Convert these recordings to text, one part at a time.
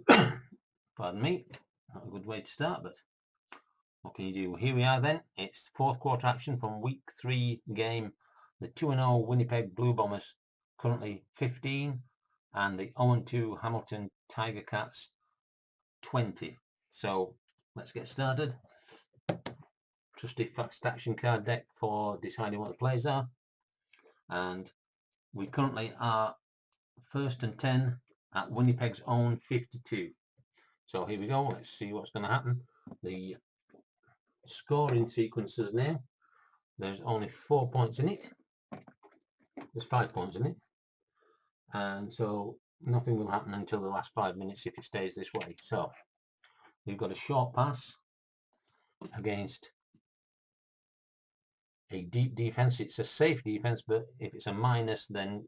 Pardon me, not a good way to start, but what can you do? Here we are then. It's fourth quarter action from week 3 game. The 2-0 Winnipeg Blue Bombers currently 15 and the 0-2 Hamilton Tiger Cats 20. So let's get started. Trusty fast action card deck for deciding what the plays are, and we currently are 1st and 10 at Winnipeg's own 52. So here we go. Let's see what's going to happen. The scoring sequences now. There's only 4 points in it. There's 5 points in it, and so nothing will happen until the last 5 minutes if it stays this way. So we've got a short pass against a deep defense. It's a safe defense, but if it's a minus, then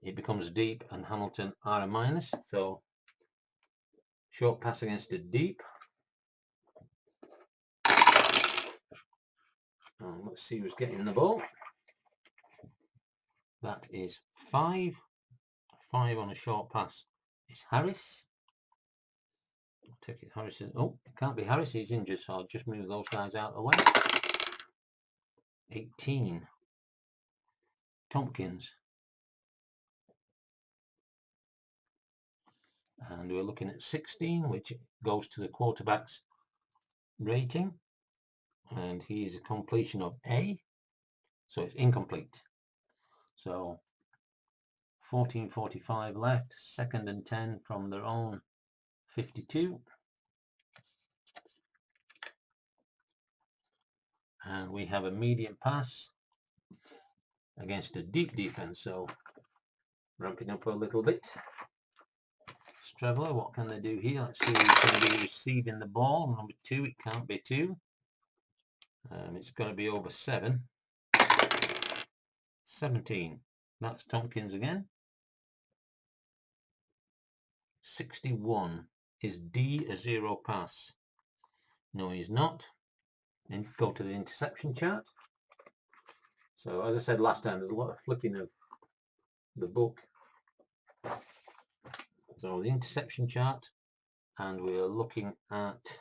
it becomes deep, and Hamilton are a minus. So short pass against a deep. Let's see who's getting the ball. That is 5. 5 on a short pass is Harris. I'll take it. Harris is, oh, it can't be Harris, he's injured, so I'll just move those guys out of the way. 18. Tompkins. And we're looking at 16, which goes to the quarterback's rating. And he is a completion of A, so it's incomplete. So 14:45 left, 2nd and 10 from their own 52. And we have a medium pass against a deep defense, so ramping up for a little bit. Straveller, what can they do here? Let's see who's going to be receiving the ball. Number 2, it can't be 2. It's got to be over 7. 17. That's Tompkins again. 61. Is D a 0 pass? No, he's not. And go to the interception chart. So as I said last time, there's a lot of flipping of the book. So the interception chart, and we're looking at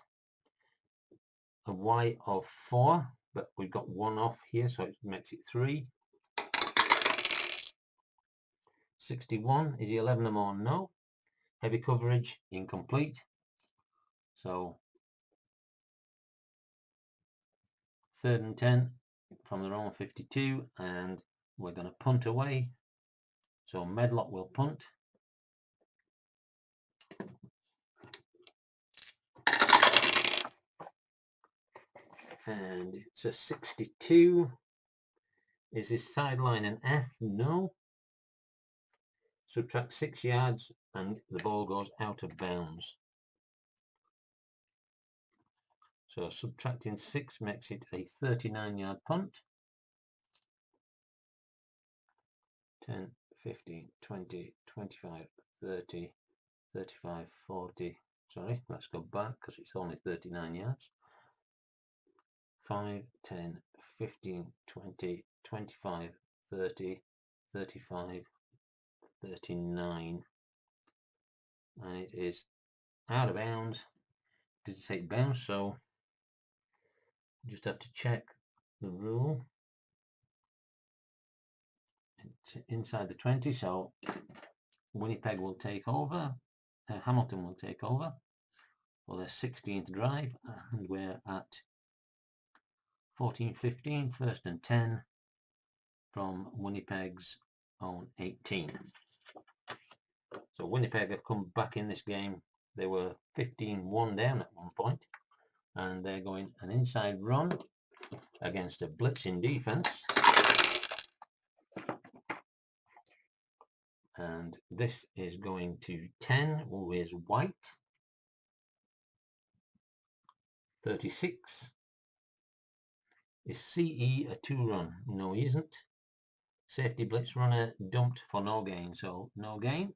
a Y of 4, but we've got 1 off here, so it makes it 3. 61, is he 11 or more? No. Heavy coverage, incomplete. So 3rd and 10 from their own 52, and we're going to punt away. So Medlock will punt. And it's a 62. Is this sideline an F? No. Subtract 6 yards and the ball goes out of bounds. So subtracting 6 makes it a 39-yard punt. 10, 15, 20, 25, 30, 35, 40. Sorry, let's go back because it's only 39 yards. 5, 10, 15, 20, 25, 30, 35, 39. And it is out of bounds. Does it say bounce? So you just have to check the rule. It's inside the 20, so Winnipeg will take over. Hamilton will take over for their 16th drive, and we're at 14:15, 1st and 10 from Winnipeg's own 18. So Winnipeg have come back in this game. They were 15-1 down at one point, and they're going an inside run against a blitzing defense. And this is going to 10, who is White. 36. Is CE a 2-run? No, he isn't. Safety blitz runner dumped for no gain, so no gain.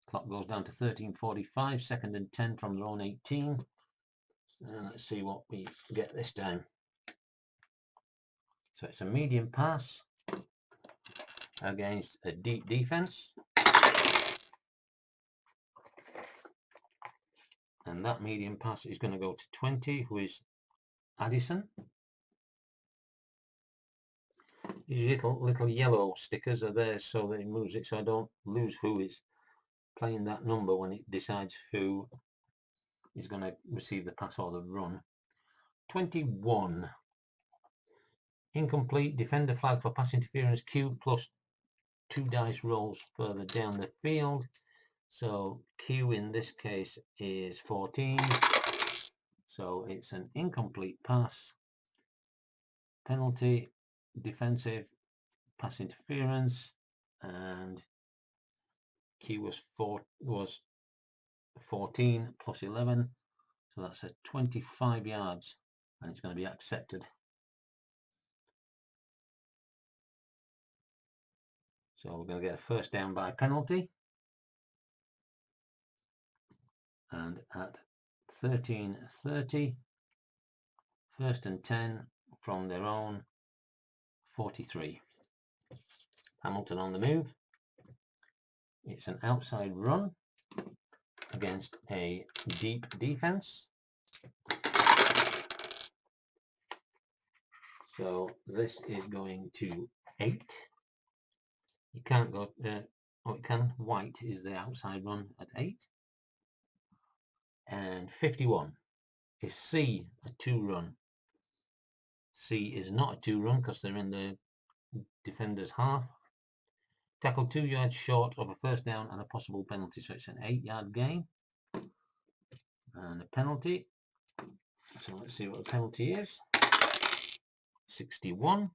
Clock goes down to 13:45, 2nd and 10 from their own 18. And let's see what we get this time. So it's a medium pass against a deep defense. and that medium pass is going to go to 20, who is Addison. These little yellow stickers are there so that it moves it, so I don't lose who is playing that number when it decides who is going to receive the pass or the run. 21. Incomplete. Defender flag for pass interference. Q plus 2 dice rolls further down the field. So Q in this case is 14. So it's an incomplete pass. Penalty, defensive, pass interference, and Q was 14 plus 11. So that's a 25 yards, and it's going to be accepted. So we're going to get a first down by penalty. And at 13:30, first and 10 from their own 43. Hamilton on the move. It's an outside run against a deep defense. So this is going to 8. You can't go, oh it can, white is the outside run at 8. And 51 is C, a 2 run. C is not a 2 run because they're in the defender's half. Tackle 2 yards short of a first down and a possible penalty, so it's an 8-yard gain. And a penalty. So let's see what the penalty is. 61.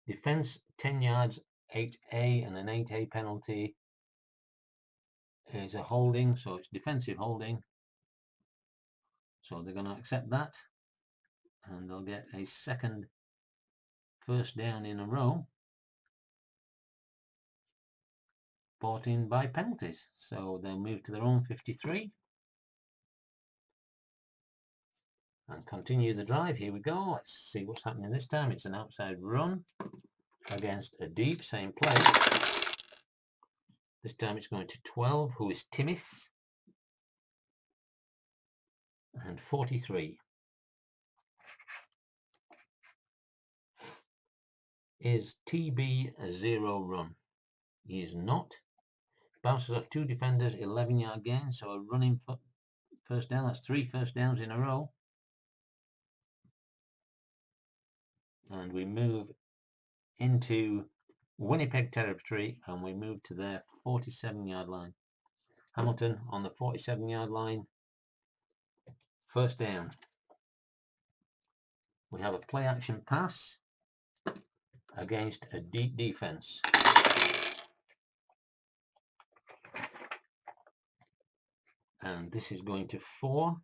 Defense 10 yards, 8A, and an 8A penalty is a holding, so it's defensive holding. So they're going to accept that, and they'll get a second first down in a row, brought in by penalties. So they'll move to their own 53 and continue the drive. Here we go. Let's see what's happening this time. It's an outside run against a deep, same play. This time it's going to 12, who is Timmis, and 43 is TB a 0 run. He is not. Bounces off 2 defenders, 11-yard gain, so a running first down. That's 3 first downs in a row. And we move into Winnipeg territory, and we move to their 47-yard line. Hamilton on the 47-yard line. First down. We have a play action pass against a deep defense. And this is going to 4,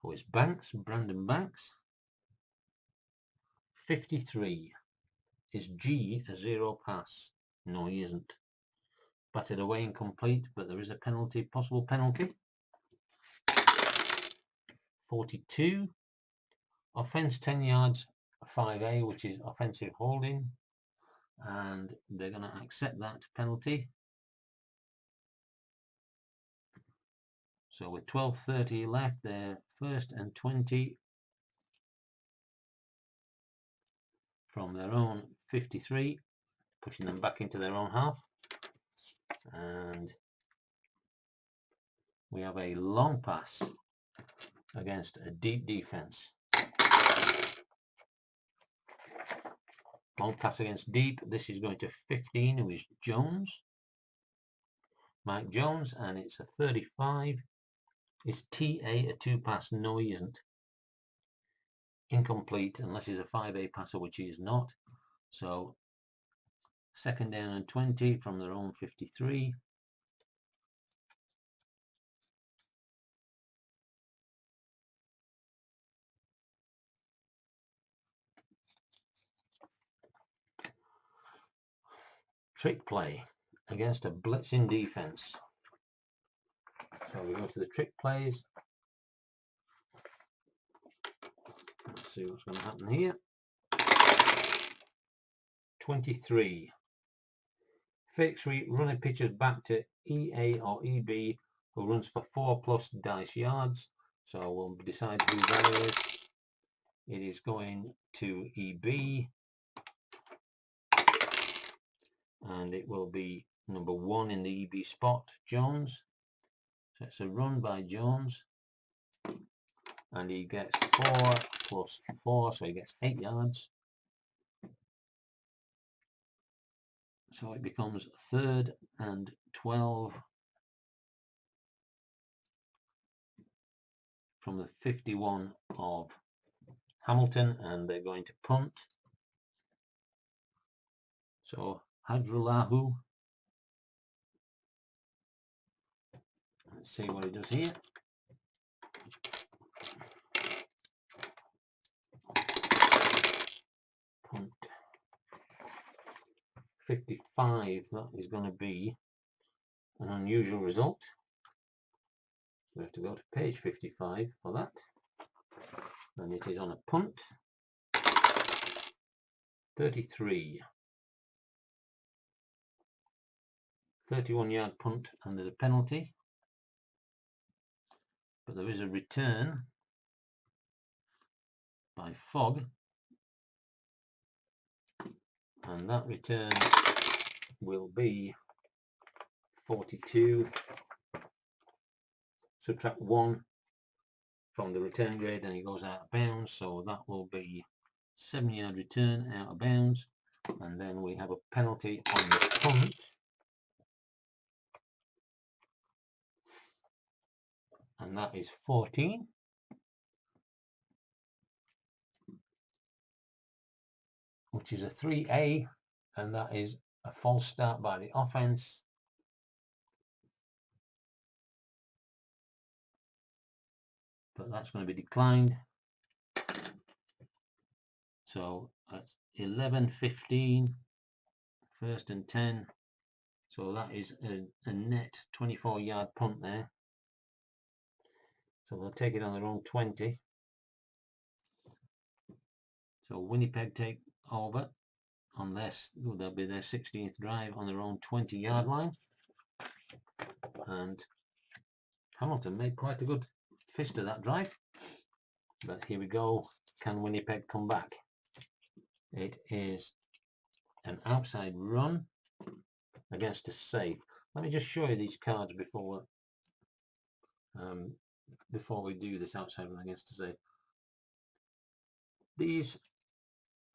who is Banks, Brandon Banks. 53 is G, a 0 pass. No, he isn't. Batted away, incomplete, but there is a penalty, possible penalty. 42, offense 10 yards, 5A, which is offensive holding, and they're going to accept that penalty. So with 12:30 left, they're first and 20 from their own 53, pushing them back into their own half. And we have a long pass against a deep defense. Long pass against deep. This is going to 15, who is Jones. Mike Jones, and it's a 35. Is TA a 2 pass? No, he isn't. Incomplete, unless he's a 5A passer, which he is not. So second down and 20 from their own 53. Trick play against a blitzing defense. So we go to the trick plays. Let's see what's going to happen here. 23. Fake sweep, running pitches back to EA or EB, who runs for 4+ dice yards. So we'll decide who that is. It is going to EB, and it will be number 1 in the EB spot, Jones. So it's a run by Jones, and he gets 4 plus 4, so he gets 8 yards. So it becomes 3rd and 12 from the 51 of Hamilton, and they're going to punt. So Hadrulahu, let's see what he does here. Punt 55, that is going to be an unusual result. We have to go to page 55 for that, and it is on a punt 33, 31-yard punt, and there's a penalty, but there is a return by Fogg, and that return will be 42. Subtract 1 from the return grade and he goes out of bounds, so that will be 7-yard return out of bounds, and then we have a penalty on the punt, and that is 14, which is a 3A, and that is a false start by the offense. But that's going to be declined. So that's 11-15, 1st and 10. So that is a net 24-yard punt there. So they'll take it on their own 20. So Winnipeg take over on this. That'll be their 16th drive on their own 20-yard line. And Hamilton made quite a good fist of that drive. But here we go. Can Winnipeg come back? It is an outside run against a save. Let me just show you these cards before we do this outside run against a save. These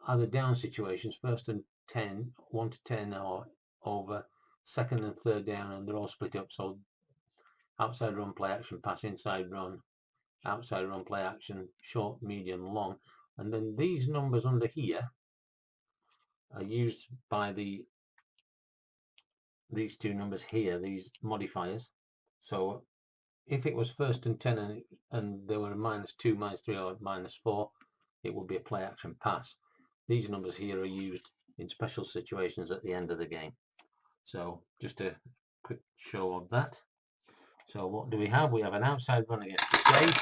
are the down situations, 1st and 10, 1 to 10 or over, 2nd and 3rd down, and they're all split up. So outside run, play action, pass, inside run, outside run, play action, short, medium, long. And then these numbers under here are used by these two numbers here, these modifiers. So if it was 1st and 10 and there were a -2, -3 or -4, it would be a play action pass. These numbers here are used in special situations at the end of the game. So just a quick show of that. So what do we have? We have an outside run against the save.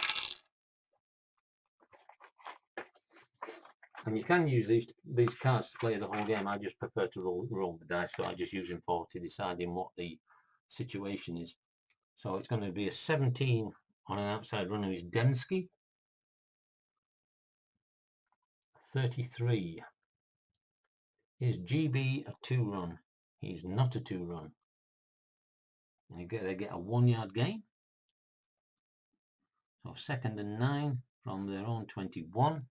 And you can use these cards to play the whole game. I just prefer to roll the dice, so I just use them for deciding what the situation is. So it's going to be a 17 on an outside run, who is Dembski. 33. Is GB a 2-run? He's not a 2-run. And they get a 1-yard gain. So 2nd and 9 from their own 21.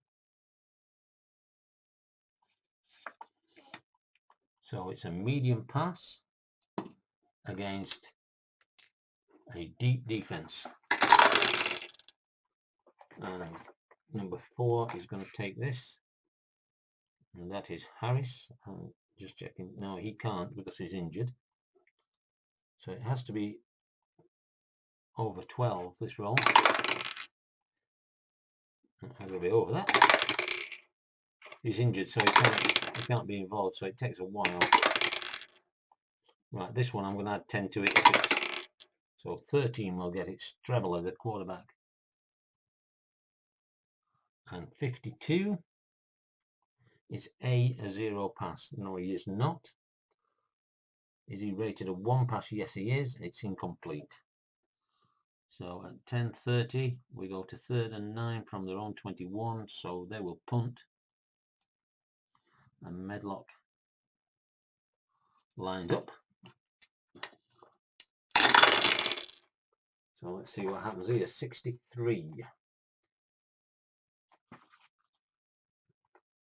So it's a medium pass against a deep defense. And number 4 is going to take this, and that is Harris. I'm just checking. No, he can't because he's injured. So it has to be over 12, this roll. I'm going to be over that. He's injured, so he can't be involved, so it takes a while. Right, this one I'm going to add 10 to it. So 13 will get it. Strebler, the quarterback. And 52 is a 0 pass. No, he is not. Is he rated a 1 pass? Yes, he is. It's incomplete. So at 10:30 we go to 3rd and 9 from their own 21, so they will punt, and Medlock lines up. So let's see what happens here. 63.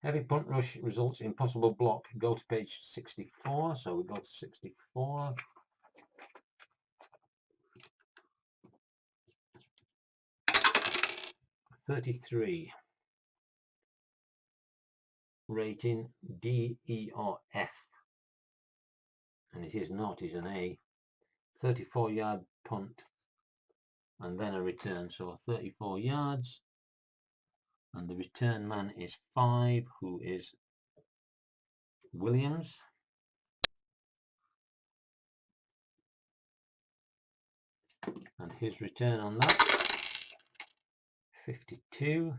Heavy punt rush results in possible block. Go to page 64. So we go to 64. $33. Rating D, E or F. And it is not, it's an A. 34-yard punt and then a return. So 34 yards. And the return man is 5, who is Williams. And his return on that, 52.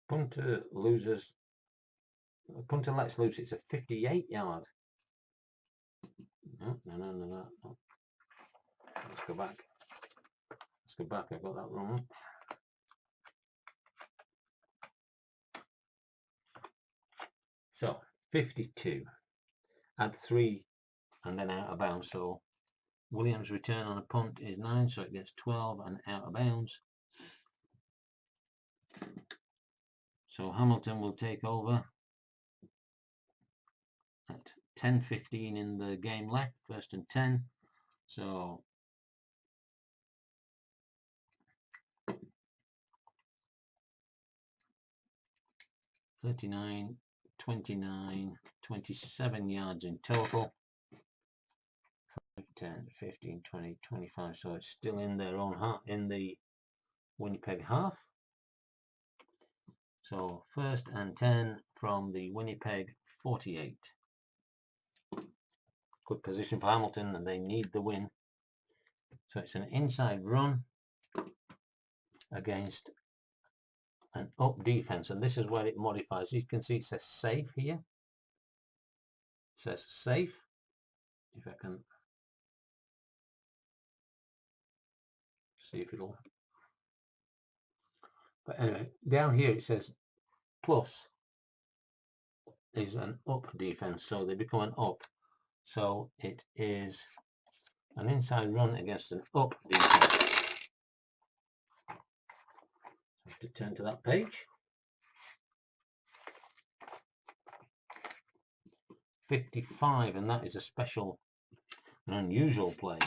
Punter loses. Punter lets loose. It's a 58-yard. No. Let's go back. I got that wrong. So 52. Add 3 and then out of bounds. So Williams' return on a punt is 9, so it gets 12 and out of bounds. So Hamilton will take over at 10:15 in the game left, 1st and 10. So $39, $29, $27 yards in total. 5, 10, 15, 20, 25. So it's still in their own half, in the Winnipeg half. So 1st and 10 from the Winnipeg 48. Good position for Hamilton, and they need the win. So it's an inside run against an up defense, and this is where it modifies. You can see it says safe here. It says safe. If I can see if it'll. But anyway, down here it says plus is an up defense, so they become an up. So it is an inside run against an up defense. I have to turn to that page. 55, and that is a special, an unusual play.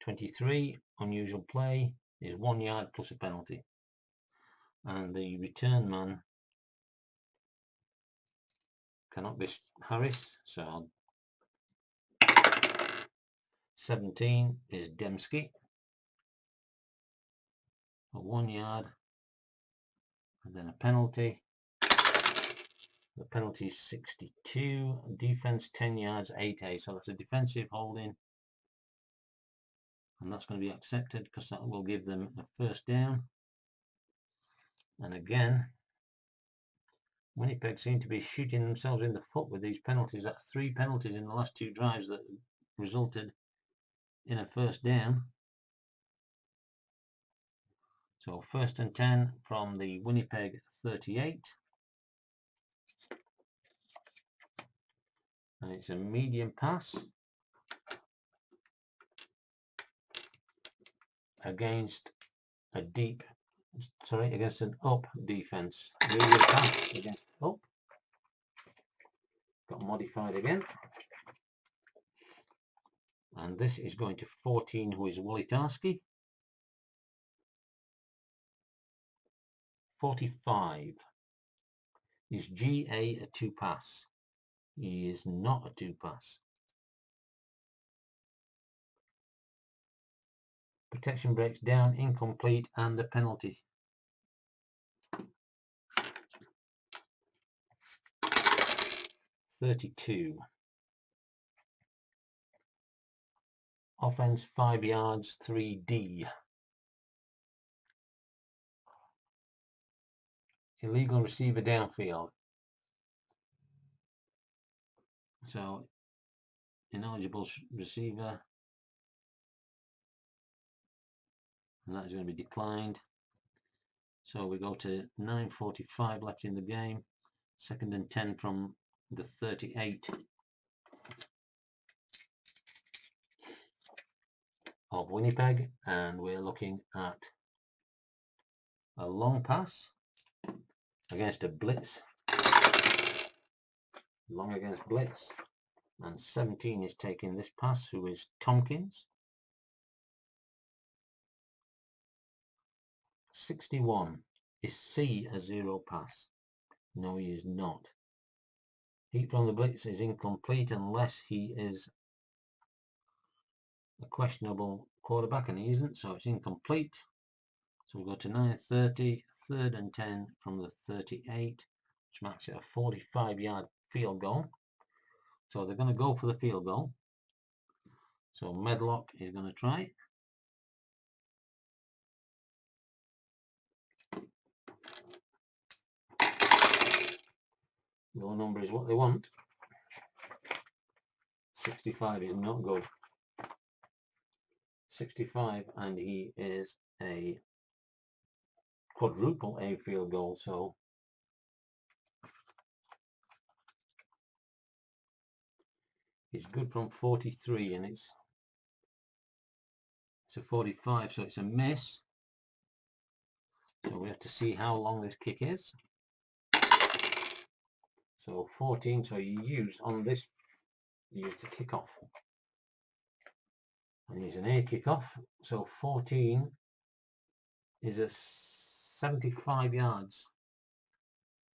23, unusual play, is 1 yard plus a penalty. And the return man cannot be Harris, so 17 is Dembski for 1 yard, and then a penalty. The penalty is 62. Defense 10 yards, 8A, so that's a defensive holding, and that's going to be accepted because that will give them a 1st down. And again, Winnipeg seem to be shooting themselves in the foot with these penalties. That's 3 penalties in the last 2 drives that resulted in a 1st down. So 1st and 10 from the Winnipeg 38. And it's a medium pass against a against an up defense. Medium pass against up. Got modified again. And this is going to 14, who is Wolitarski. 45. Is GA a 2 pass? He is not a 2 pass. Protection breaks down, incomplete, and the penalty. $32. Offense 5 yards, 3D. Illegal receiver downfield. So ineligible receiver, and that is going to be declined. So we go to 9:45 left in the game, 2nd and 10 from the 38 of Winnipeg, and we're looking at a long pass against a blitz, long against blitz, and 17 is taking this pass, who is Tompkins. 61, is C a zero pass? No, he is not. Heat from the blitz is incomplete unless he is a questionable quarterback, and he isn't, so it's incomplete. So we go to 9:30, 3rd and 10 from the 38, which makes it a 45-yard field goal. So they're going to go for the field goal. So Medlock is going to try. Low number is what they want. 65 is not good. 65, and he is a quadruple A field goal, so it's good from 43, and it's a 45, so it's a miss. So we have to see how long this kick is. So 14, so you use on this, you use the kickoff, and he's an A kickoff, so 14 is a 75 yards,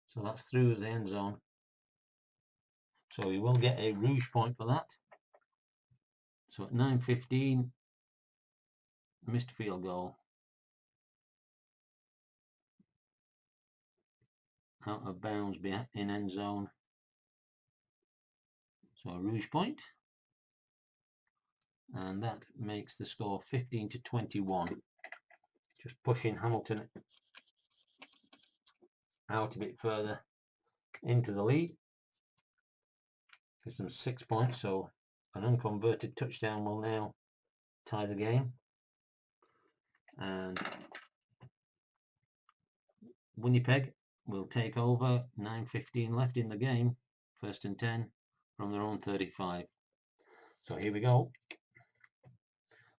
so that's through the end zone, so he will get a rouge point for that. So at 9:15, missed field goal, out of bounds in end zone, so a rouge point, and that makes the score 15-21, just pushing Hamilton out a bit further into the lead. Gives them 6 points, so an unconverted touchdown will now tie the game, and Winnipeg will take over. 9:15 left in the game, 1st and 10 from their own 35. So here we go.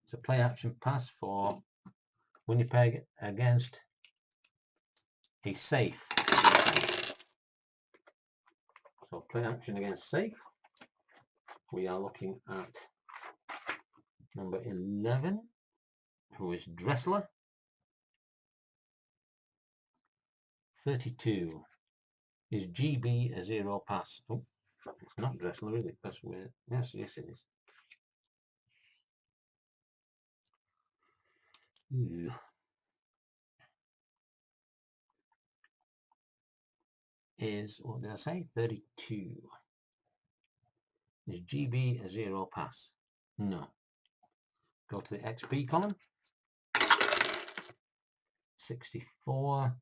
It's a play action pass for Winnipeg against a safe. So play action against safe. We are looking at number 11, who is Dressler. 32, is GB a zero pass? Oh, it's not Dressler, is it? That's weird. Yes, it is. Ooh. Is, what did I say? 32. Is GB a zero pass? No. Go to the XP column. 64.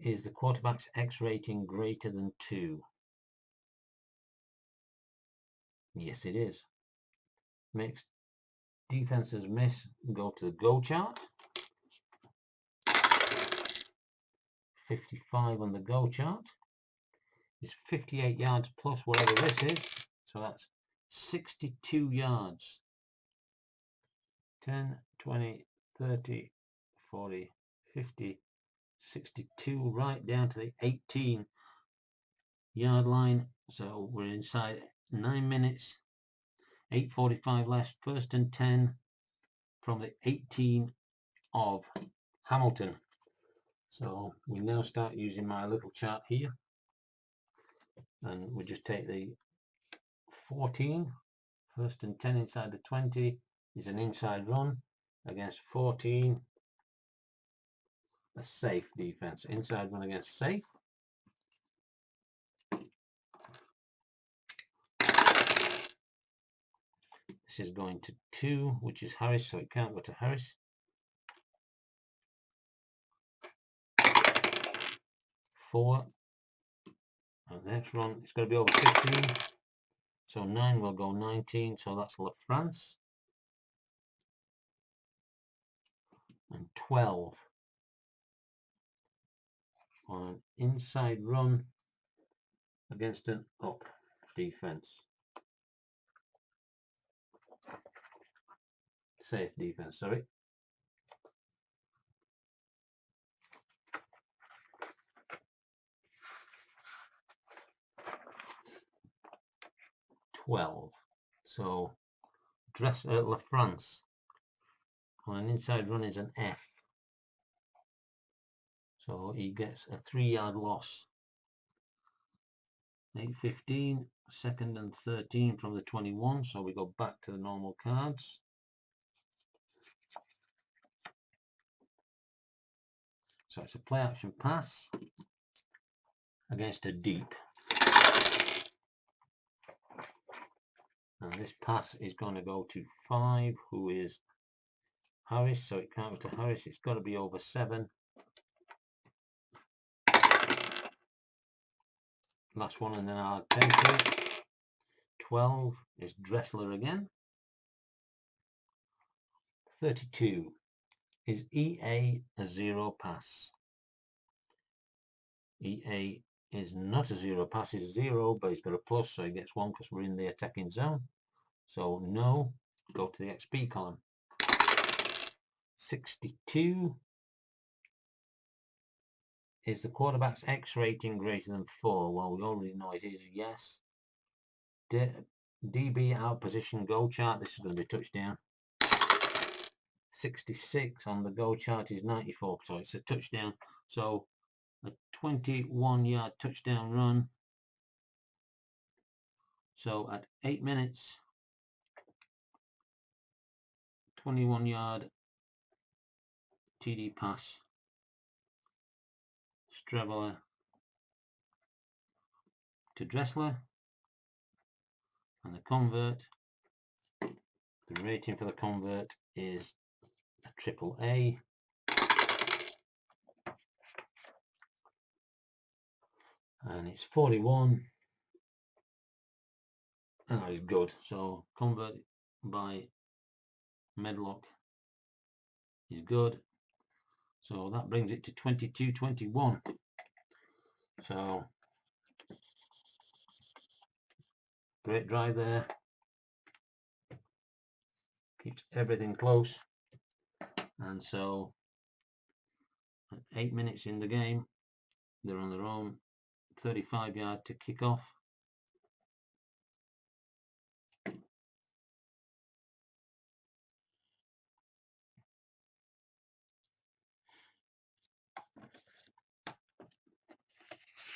Is the quarterback's X rating greater than 2? Yes, it is. Makes defenses miss. Go to the go chart. 55 on the go chart. It's 58 yards plus whatever this is. So that's 62 yards. 10, 20, 30, 40, 50, 62, right down to the 18-yard line. So we're inside 9 minutes. 8:45 left. 1st and 10 from the 18 of Hamilton. So we now start using my little chart here, and we just take the 14. 1st and 10 inside the 20 is an inside run against 14. A safe defense. Inside run against safe. This is going to 2, which is Harris, so it can't go to Harris. 4. And the next run, it's got to be over 15. So 9 will go 19, so that's La France. And 12 on an inside run against an up defense. Safe defense, sorry. So La France on an inside run is an F. So he gets a 3-yard loss. 8-15, second and 13 from the 21, so we go back to the normal cards. So it's a play action pass against a deep. And this pass is going to go to 5, who is Harris, so it can't go to Harris, it's got to be over 7. Last one, and then I'll take it. 12 is Dressler again. 32 is EA a 0 pass. EA is not a 0 pass, it's 0, but he's got a plus, so he gets 1 because we're in the attacking zone. So no, go to the XP column. 62 is the quarterback's X rating greater than 4. Well, we already know it is, yes. DB out position go chart, this is going to be a touchdown. 66 on the go chart is 94, so it's a touchdown. So a 21-yard touchdown run. So at 8 minutes, 21-yard TD pass. Streveler to Dressler, and the convert, the rating for the convert is a AAA. And it's 41, and that is good. So convert by Medlock is good. So that brings it to 22-21. So great drive there. Keeps everything close. And so at 8 minutes in the game, they're on their own 35-yard to kick off.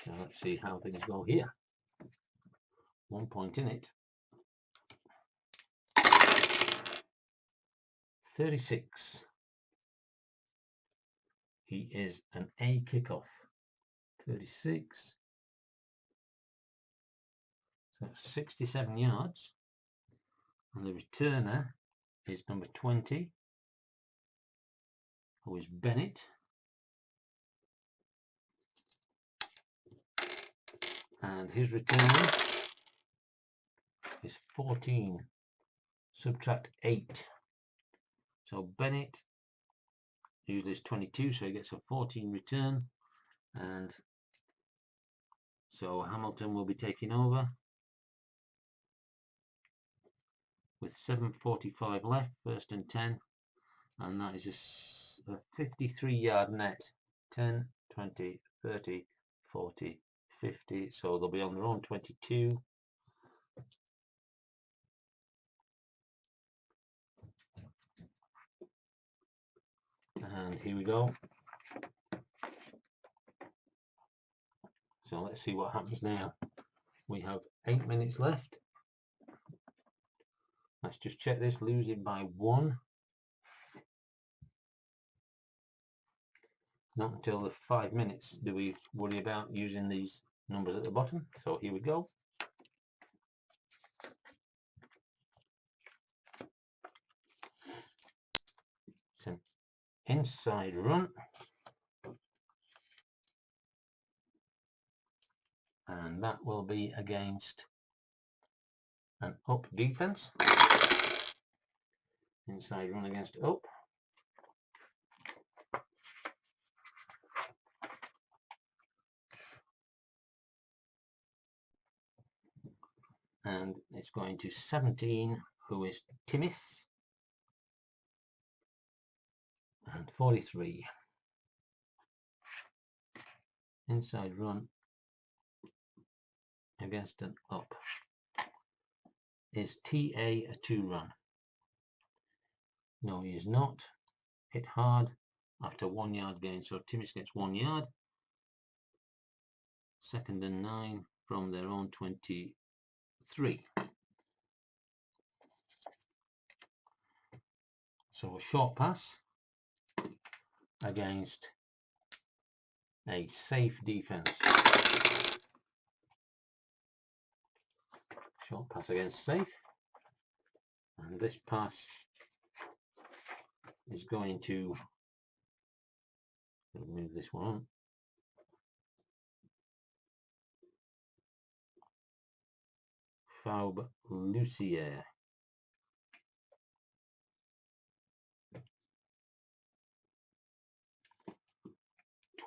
So let's see how things go here. 1 point in it. 36. He is an A kickoff. 36. So that's 67 yards. And the returner is number 20, who is Bennett. And his returner is 14. Subtract 8. So Bennett usually is 22, so he gets a 14 return. And so Hamilton will be taking over with 7:45 left, 1st and 10. And that is a 53-yard net. 10, 20, 30, 40, 50. So they'll be on their own 22. And here we go. So let's see what happens now. We have 8 minutes left. Let's just check this. Losing by 1. Not until the 5 minutes do we worry about using these numbers at the bottom. So here we go. It's an inside run. And that will be against an up defense. Inside run against up. And it's going to 17, who is Timis, and 43. Inside run against an up is TA, a 2-run. No, he is not. Hit hard after 1 yard gain, so Timis gets 1 yard. 2nd and 9 from their own 23. So a short pass against a safe defense. Short pass against safe. And this pass is going to move this one on. Faub Lucier.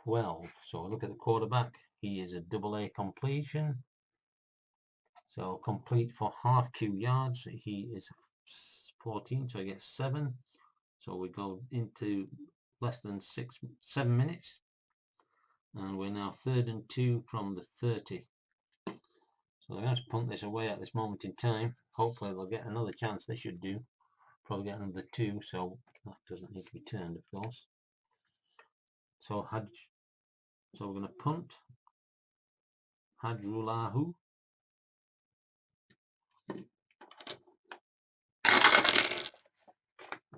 12. So look at the quarterback. He is a AA completion. So complete for half Q yards. He is 14, so he gets 7. So we go into less than 7 minutes. And we're now 3rd and 2 from the 30. So they're going to punt this away at this moment in time. Hopefully they'll get another chance. They should do. Probably get another 2, so that doesn't need to be turned, of course. So we're going to punt. Hadrulahu.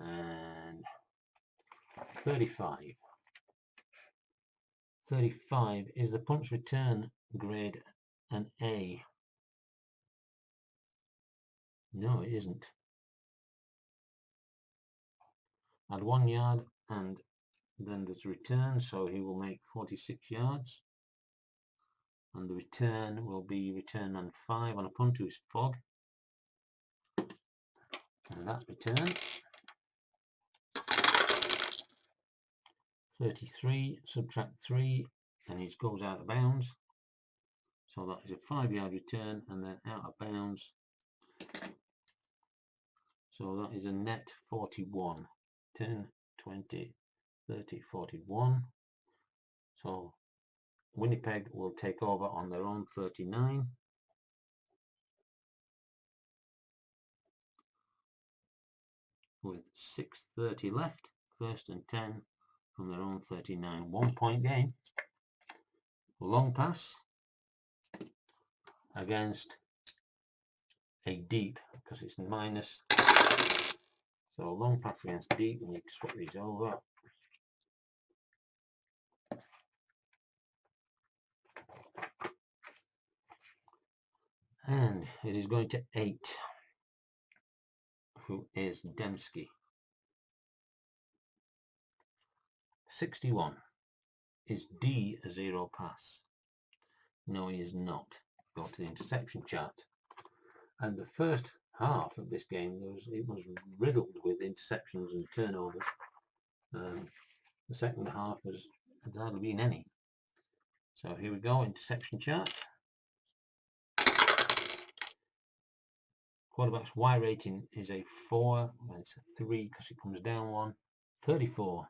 And 35. 35 is the punch return grade an A. No, it isn't. Add 1 yard and then there's return, so he will make 46 yards. And the return will be return on 5 on a punt to his fog. And that return 33, subtract 3, and he goes out of bounds. So that is a 5-yard return and then out of bounds. So that is a net 41. 10, 20, 30, 41. So Winnipeg will take over on their own 39. With 6:30 left, 1st and 10 from their own 39. 1 point game. Long pass against a deep, because it's minus. So long pass against deep. We need to swap these over. And it is going to 8, who is Dembski. 61. Is D a 0 pass? No, he is not. Go to the interception chart. And the first half of this game, it was riddled with interceptions and turnovers. The second half has hardly been any. So here we go, interception chart. Quarterback's Y rating is a 4, and it's a 3 because it comes down 1. 34.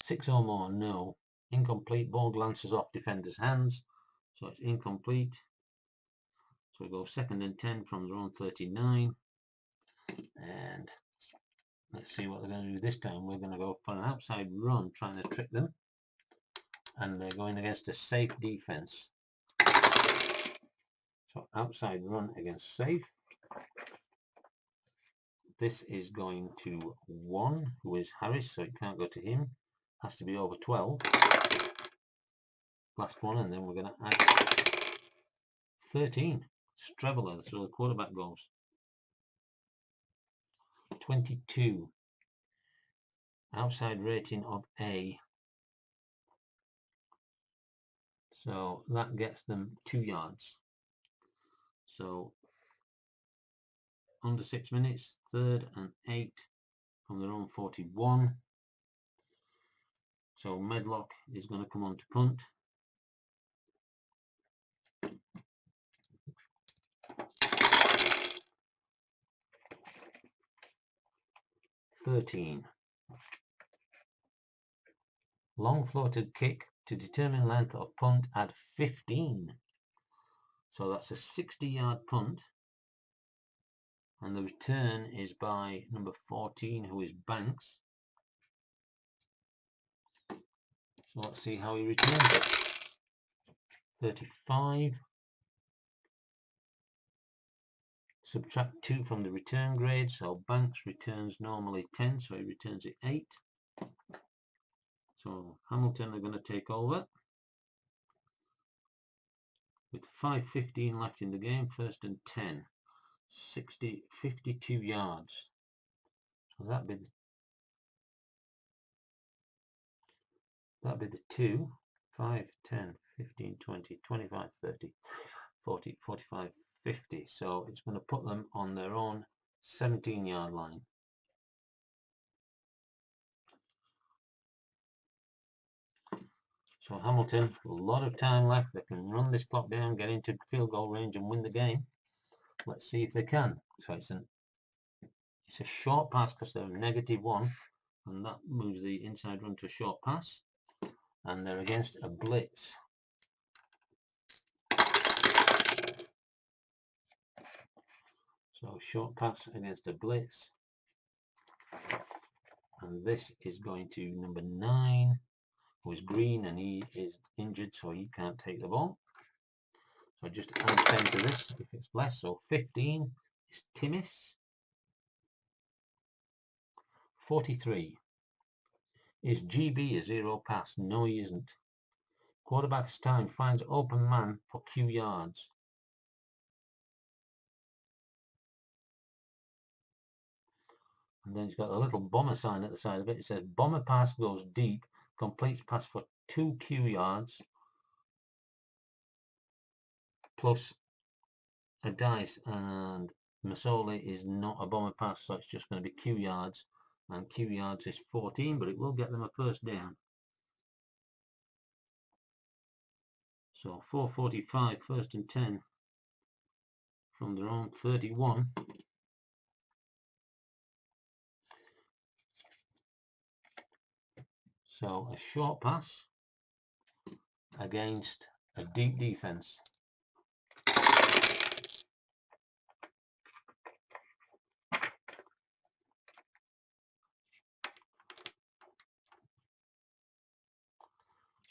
6 or more, no. Incomplete, ball glances off defender's hands, so it's incomplete. So we go 2nd and 10 from their own 39. And let's see what they're going to do this time. We're going to go for an outside run, trying to trick them. And they're going against a safe defense. So outside run against safe. This is going to 1, who is Harris, so it can't go to him. Has to be over 12. Last one, and then we're going to add 13. Streveler, so the quarterback goes. 22. Outside rating of A. So that gets them 2 yards. So under 6 minutes. 3rd and 8 from their own 41. So Medlock is going to come on to punt. (13). Long floated kick to determine length of punt at 15. So that's a 60-yard punt. And the return is by number 14, who is Banks. So let's see how he returns it. 35. Subtract 2 from the return grade, so Banks returns normally 10, so he returns it 8. So Hamilton are going to take over with 5:15 left in the game. 1st and 10. 52 yards. So that'd be the 2, 5, 10, 15, 20, 25, 30, 40, 45, 50. So it's going to put them on their own 17-yard line. So Hamilton, a lot of time left. They can run this clock down, get into field goal range and win the game. Let's see if they can. So it's a short pass because they're -1, and that moves the inside run to a short pass. And they're against a blitz. So short pass against a blitz. And this is going to number 9, who is Green, and he is injured, so he can't take the ball. So just add 10 to this if it's less. So 15 is Timmis. 43. Is GB a zero pass? No, he isn't. Quarterback's time finds open man for Q yards. And then it's got a little bomber sign at the side of it. It says bomber pass goes deep, completes pass for 2 Q yards plus a dice, and Masoli is not a bomber pass, so it's just going to be Q yards, and Q yards is 14, but it will get them a 1st down. So 4:45, 1st and 10 from their own 31. So a short pass against a deep defense.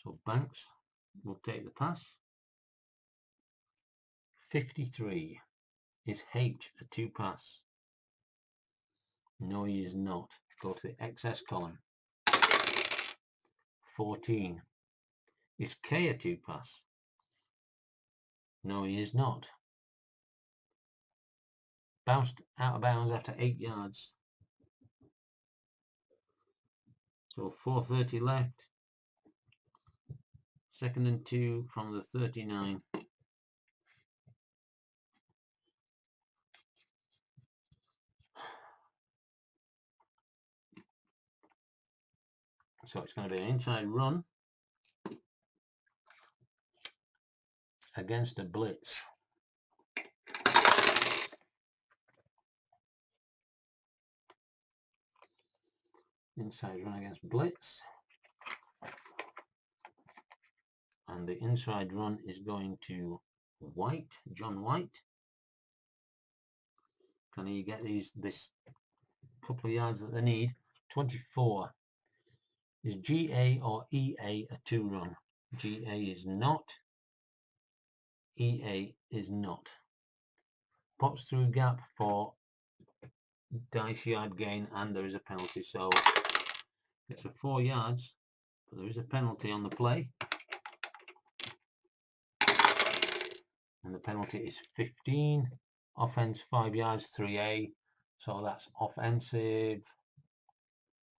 So Banks will take the pass. 53. Is H a 2 pass? No, he is not. Go to the XS column. 14. Is K a 2 pass? No, he is not. Bounced out of bounds after 8 yards. So 4:30 left. 2nd and 2 from the 39. So it's going to be an inside run against a blitz. Inside run against blitz. And the inside run is going to White, John White. Can he get this couple of yards that they need? 24. Is GA or EA a 2 run? GA is not. EA is not. Pops through gap for dice yard gain, and there is a penalty. So it's a 4 yards, but there is a penalty on the play. And the penalty is 15. Offense 5 yards, 3A. So that's offensive.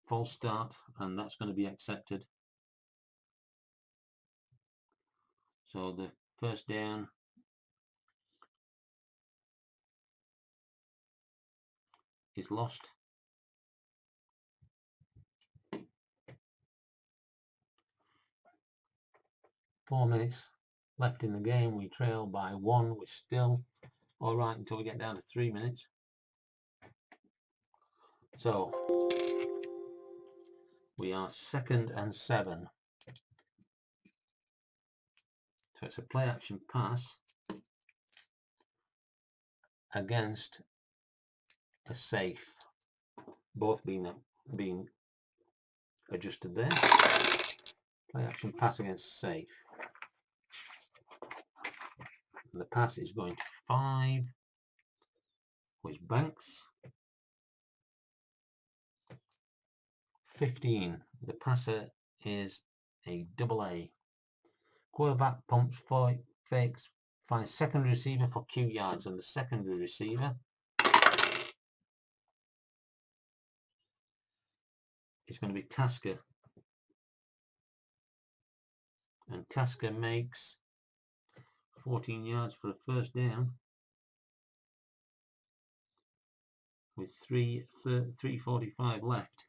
False start, and that's going to be accepted. So the 1st down is lost. Four minutes left in the game. We trail by 1. We're still all right until we get down to 3 minutes. So we are 2nd and 7. So it's a play action pass against a safe, both being adjusted there. Play action pass against safe. And the pass is going to 5, which banks. 15. The passer is a double A. Quarterback pumps, fakes, finds secondary receiver for Q yards, and the secondary receiver is going to be Tasker. And Tasker makes 14 yards for a first down with 3:45 left.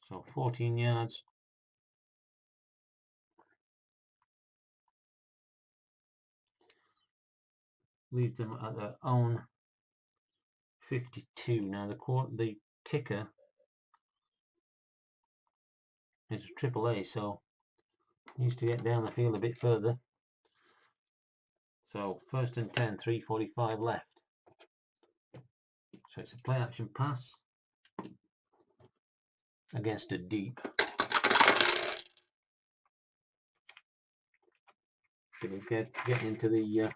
So 14 yards. Leaves them at their own 52. Now the kicker is a triple A, so needs to get down the field a bit further. So 1st and 10, 3:45 left. So it's a play action pass against a deep. We're getting into the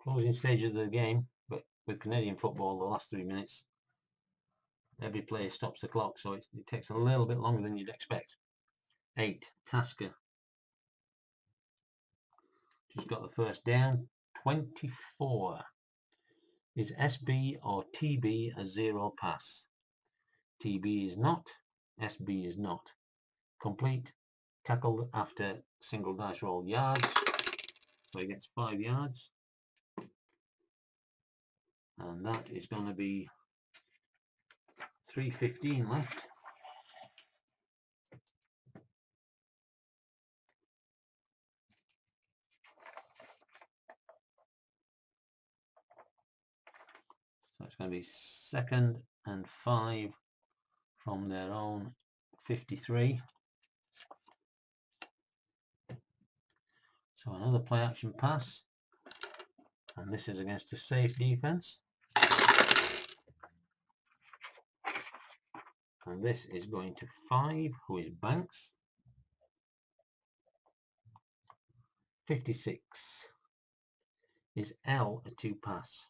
closing stages of the game, but with Canadian football, the last 3 minutes, every player stops the clock, so it takes a little bit longer than you'd expect. 8, Tasker. Just got the first down. 24. Is SB or TB a zero pass? TB is not. SB is not. Complete. Tackled after single dice roll yards. So he gets 5 yards. And that is going to be 3:15 left. So it's going to be 2nd and 5 from their own 53. So another play action pass. And this is against a safe defense. And this is going to 5, who is Banks. 56. Is L a 2 pass?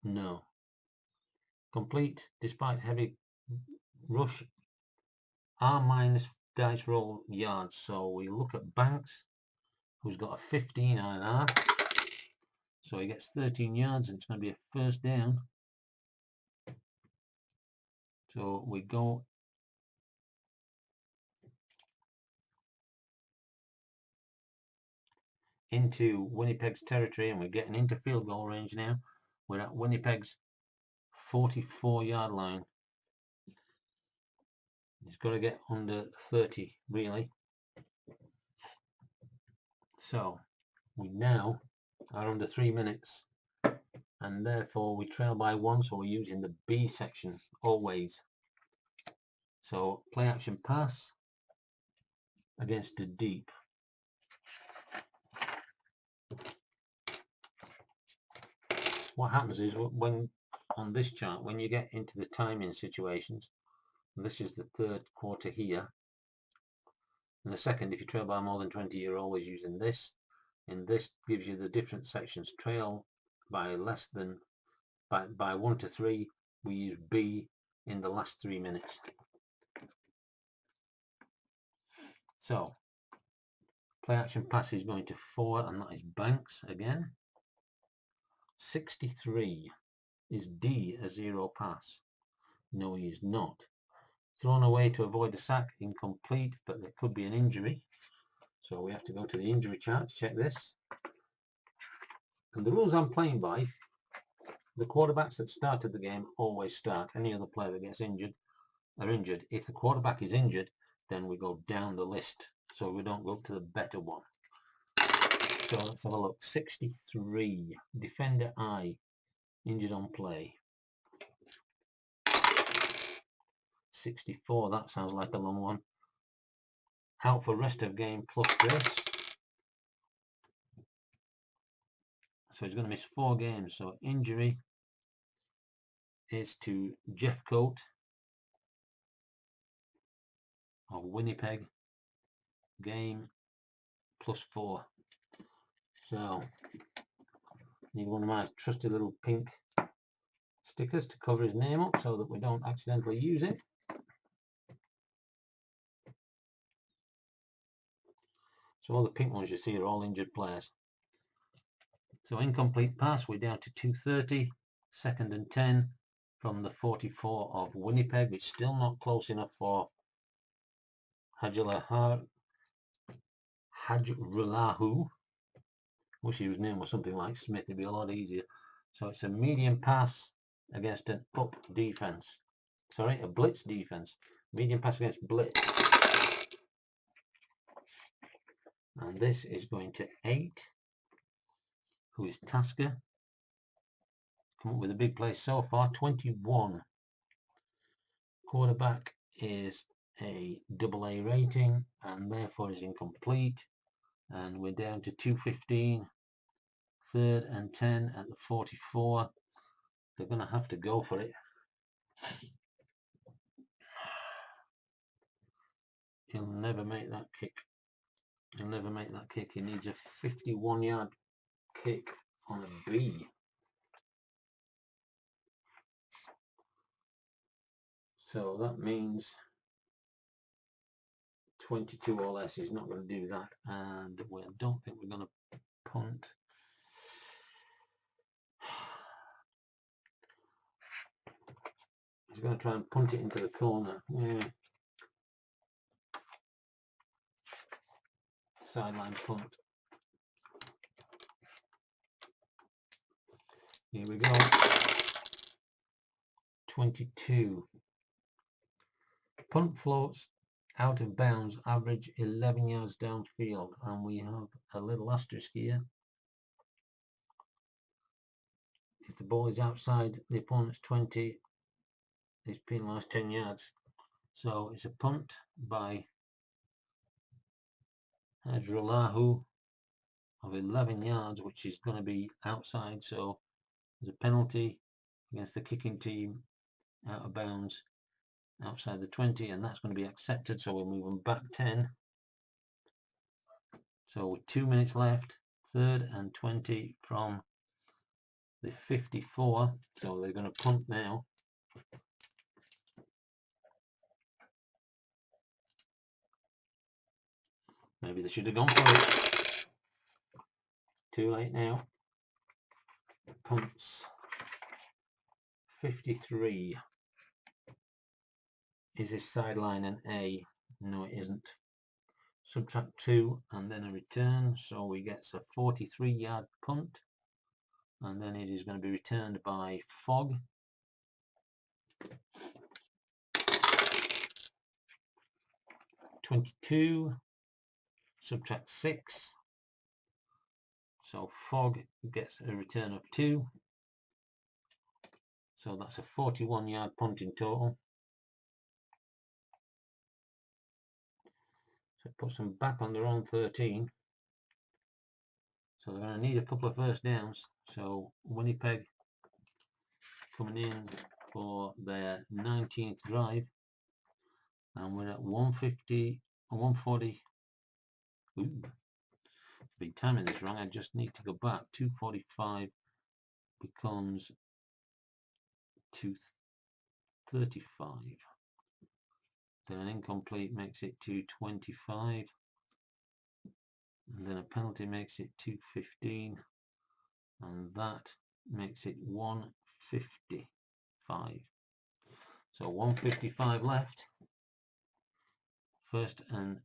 No. Complete despite heavy rush. R minus dice roll yards. So we look at Banks, who's got a 15 INR. So he gets 13 yards and it's going to be a first down. So we go into Winnipeg's territory and we're getting into field goal range now. We're at Winnipeg's 44-yard line. He's got to get under 30 really. So we now are under 3 minutes and therefore we trail by 1, so we're using the B section always. So play action pass against a deep. What happens is when on this chart, when you get into the timing situations, and this is the 3rd quarter here, and the 2nd, if you trail by more than 20, you're always using this, and this gives you the different sections. Trail by less than by 1 to 3, we use B in the last 3 minutes. So play action pass is going to 4, and that is Banks again. 63. Is D a zero pass? No, he is not. Thrown away to avoid the sack, incomplete, but there could be an injury. So we have to go to the injury chart to check this. And the rules I'm playing by The quarterbacks that started the game always start. Any other player that gets injured are injured. If the quarterback is injured, then we go down the list, so we don't go to the better one. So let's have a look. 63, defender I, injured on play. 64, that sounds like a long one. Out for rest of game plus this. So he's going to miss 4 games. So injury is to Jeff Coat of Winnipeg. Game plus 4. So need one of my trusty little pink stickers to cover his name up so that we don't accidentally use it. So all the pink ones you see are all injured players. So incomplete pass, we're down to 230, 2nd and 10 from the 44 of Winnipeg. It's still not close enough for Hajrulahu. Wish his name was something like Smith, it'd be a lot easier. So it's a medium pass against an up defense. Sorry, a blitz defense. Medium pass against blitz. And this is going to 8, who is Tasker. Come up with a big play so far, 21. Quarterback is a AA rating and therefore is incomplete. And we're down to 215. 3rd and 10 at the 44. They're going to have to go for it. He'll never make that kick. He'll never make that kick. He needs a 51-yard kick on a B. So that means 22 or less. He's not going to do that. And I don't think we're going to punt. He's going to try and punt it into the corner. Yeah. Sideline punt. Here we go. 22. Punt floats out of bounds, average 11 yards downfield, and we have a little asterisk here. If the ball is outside the opponent's 20, he's penalised 10 yards. So it's a punt by Hajrulahu of 11 yards, which is going to be outside. So there's a penalty against the kicking team, out of bounds, outside the 20, and that's going to be accepted. So we're moving back 10. So with 2 minutes left, 3rd and 20 from the 54. So they're going to punt now. Maybe they should have gone for it. Too late now. Punts. 53. Is this sideline an A? No, it isn't. Subtract 2 and then a return, so we get a 43-yard punt, and then it is going to be returned by Fogg. (22) subtract 6, so Fogg gets a return of 2, so that's a 41-yard punt in total. So it puts them back on their own 13. So they're going to need a couple of first downs. So Winnipeg coming in for their 19th drive, and we're at 150 or 140. Ooh, I've been timing this wrong. I just need to go back. 245 becomes 235. Then an incomplete makes it 225, and then a penalty makes it 215, and that makes it 155. So 155 left. 1st and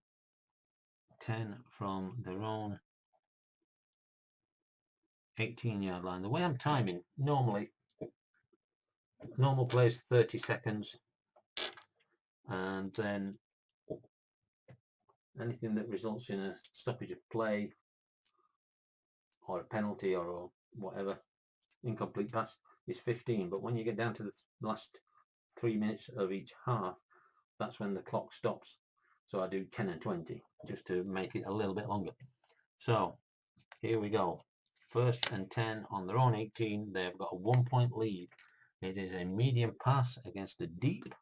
10 from their own 18-yard line. The way I'm timing, normally Normal play is 30 seconds, and then anything that results in a stoppage of play or a penalty or whatever, incomplete pass, is 15. But when you get down to the last 3 minutes of each half, that's when the clock stops. So I do 10 and 20 just to make it a little bit longer. So here we go. 1st and 10 on their own 18. They've got a 1-point lead. It is a medium pass against a deep.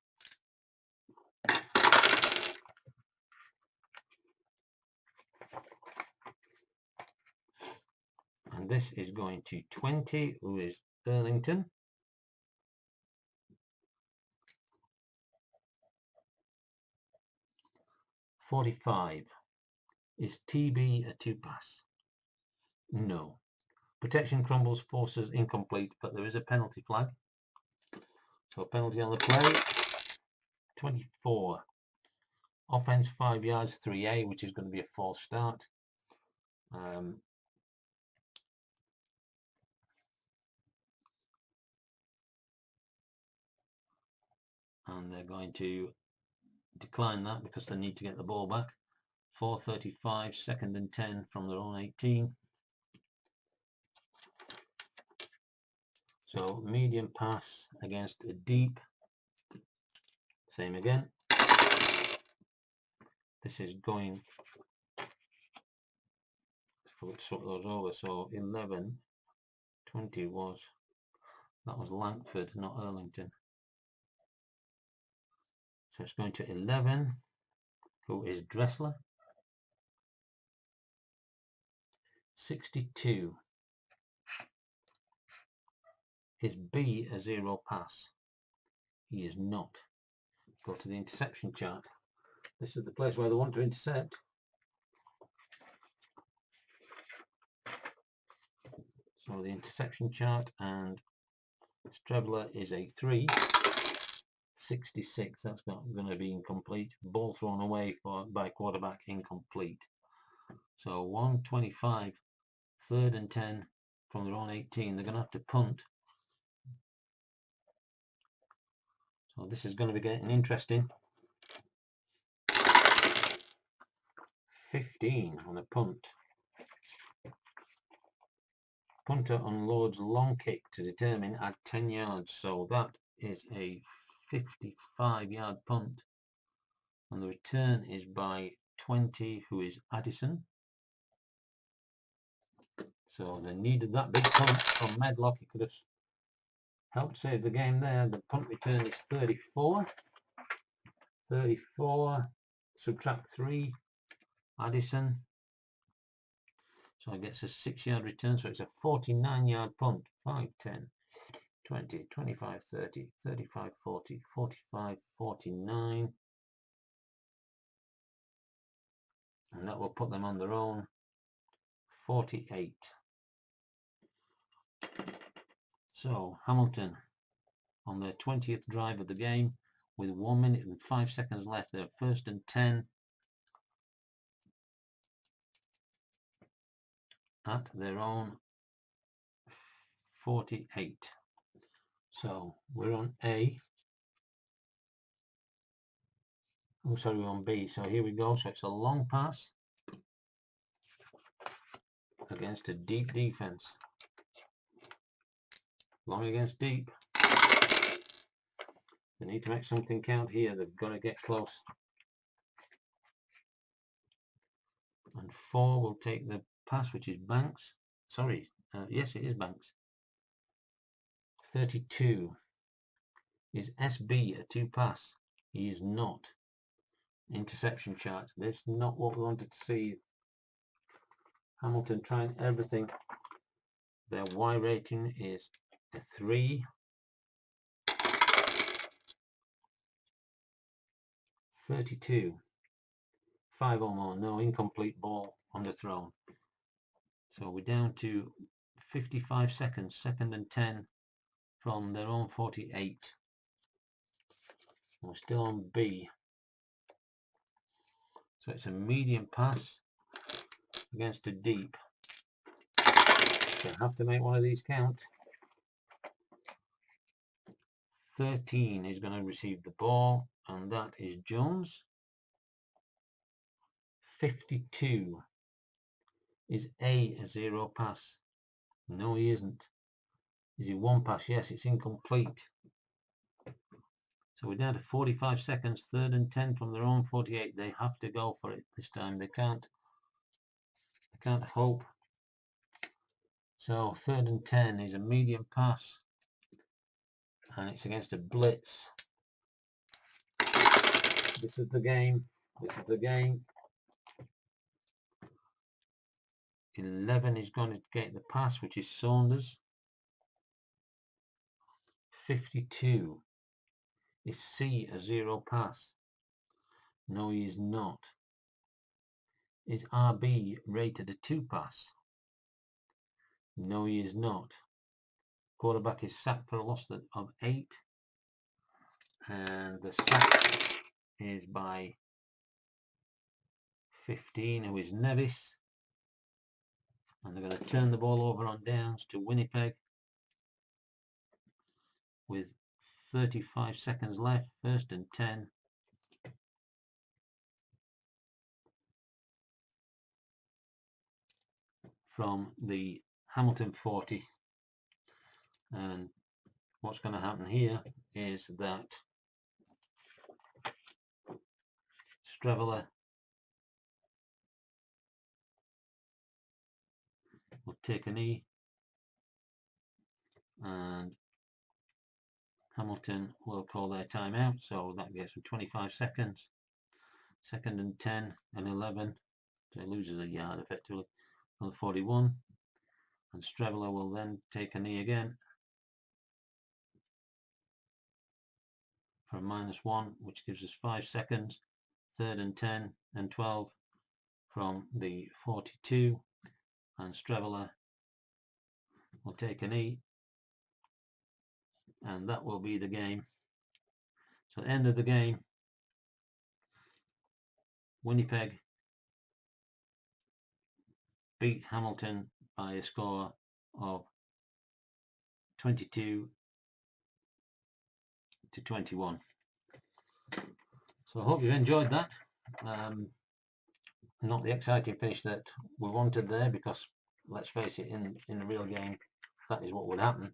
And this is going to 20, who is Burlington. 45. Is TB a 2-pass? No. Protection crumbles, forces incomplete, but there is a penalty flag. So a penalty on the play. 24. Offense 5 yards, 3A, which is going to be a false start. And they're going to decline that because they need to get the ball back. 4:35, 2nd and 10 from their own 18. So medium pass against a deep. Same again. This is going, forgot to swap those over, so 11, 20 was, that was Langford, not Erlington. So it's going to 11, who is Dressler. 62. Is B a 0 pass? He is not. Go to the interception chart. This is the place where they want to intercept. So the interception chart, and Strebler is a 3. 66, that's going to be incomplete. Ball thrown away by quarterback, incomplete. So 1:25, 3rd and 10 from their own 18. They're going to have to punt. So this is going to be getting interesting. 15 on a punt. Punter unloads long kick to determine at 10 yards. So that is a 55-yard punt. And the return is by 20, who is Addison. So they needed that big punt from Medlock. He could have helped save the game there. The punt return is 34. 34, subtract 3, Addison. So it gets a 6-yard return. So it's a 49-yard punt. 5, 10, 20, 25, 30, 35, 40, 45, 49. And that will put them on their own 48. So Hamilton on their 20th drive of the game with 1 minute and 5 seconds left. They're 1st and 10 at their own 48. So we're on A. Oh, sorry, we're on B. So here we go. So it's a long pass against a deep defense. Long against deep. They need to make something count here. They've got to get close. And 4 will take the pass, which is Banks. Sorry, yes, it is Banks. 32. Is SB a 2-pass? He is not. Interception chart. This is not what we wanted to see. Hamilton trying everything. Their Y rating is a 3. 32. 5 or more. No, incomplete ball underthrown. So we're down to 55 seconds. 2nd and 10 from their own 48. We're still on B. So it's a medium pass against a deep. They have to make one of these count. 13 is going to receive the ball, and that is Jones. 52 is a zero pass. No, he isn't. Is he one pass? Yes, it's incomplete. So we're down to 45 seconds, 3rd and 10 from their own 48. They have to go for it this time. They can't hope. So 3rd and 10 is a medium pass, and it's against a blitz. This is the game. This is the game. 11 is going to get the pass, which is Saunders. 52 is C, a zero pass. No, he is not. Is RB rated a 2 pass? No, he is not. Quarterback is sacked for a loss of 8. And the sack is by 15, who is Nevis. And they're going to turn the ball over on downs to Winnipeg with 35 seconds left. 1st and 10. From the Hamilton 40. And what's going to happen here is that Streveler will take a knee, and Hamilton will call their timeout, so that gets them 25 seconds. 2nd and 10 and 11, so he loses a yard effectively on the 41, and Streveler will then take a knee again for a -1, which gives us 5 seconds. 3rd and 10 and 12 from the 42, and Streveler will take a knee, and that will be the game. So at the end of the game, Winnipeg beat Hamilton by a score of 22-21. So I hope you've enjoyed that. Not the exciting finish that we wanted there, because let's face it, in a real game, that is what would happen.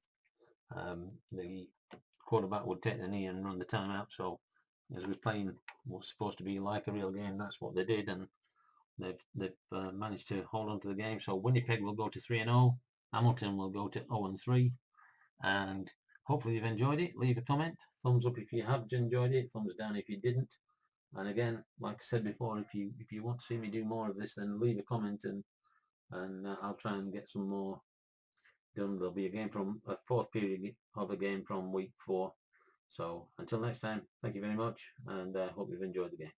The quarterback would take the knee and run the timeout. So as we're playing what's supposed to be like a real game, that's what they did, and they've managed to hold on to the game. So Winnipeg will go to 3-0. Hamilton will go to 0-3. And hopefully you've enjoyed it. Leave a comment. Thumbs up if you have enjoyed it. Thumbs down if you didn't. And again, like I said before, if you want to see me do more of this, then leave a comment, and I'll try and get some more done. There'll be a 4th period of a game from week 4. So until next time, thank you very much, and hope you've enjoyed the game.